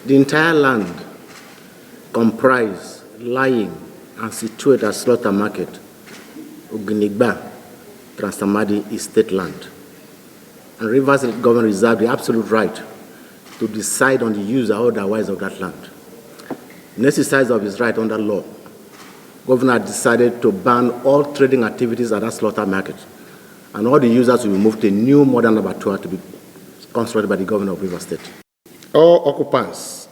The entire land comprised, lying, and situated as slaughter market, Ogunigba, Trans-Amadi is state land. And Rivers government reserved the absolute right to decide on the use or otherwise of that land. In exercise of his right under law, Governor decided to ban all trading activities at that slaughter market, and all the users will be moved to a new modern abattoir to be constructed by the Governor of Rivers State. All occupants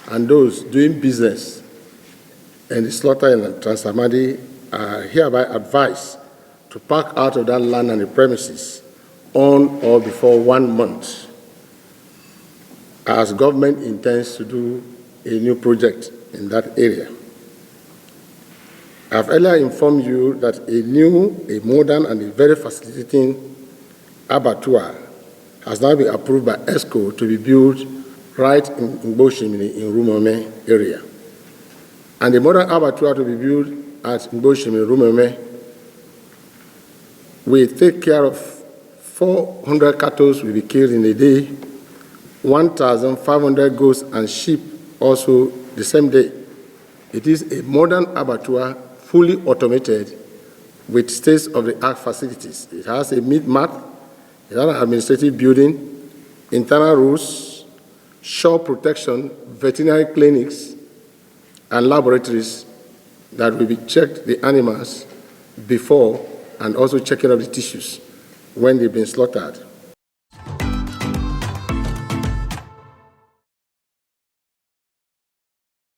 and those doing business in the slaughter in Trans-Amadi are hereby advised to park out of that land and the premises on or before 1 month, as government intends to do a new project in that area. I have earlier informed you that a modern and a very facilitating abattoir has now been approved by ESCO to be built right in Ngboshimini in Rumome area. And the modern abattoir to be built at Ngboshimini, Rumome, will take care of 400 cattle will be killed in a day, 1,500 goats and sheep also the same day. It is a modern abattoir, fully automated with state-of-the-art facilities. It has a meat mart, it has an administrative building, internal rules, shore protection, veterinary clinics, and laboratories that will be checked the animals before and also checking of the tissues when they've been slaughtered.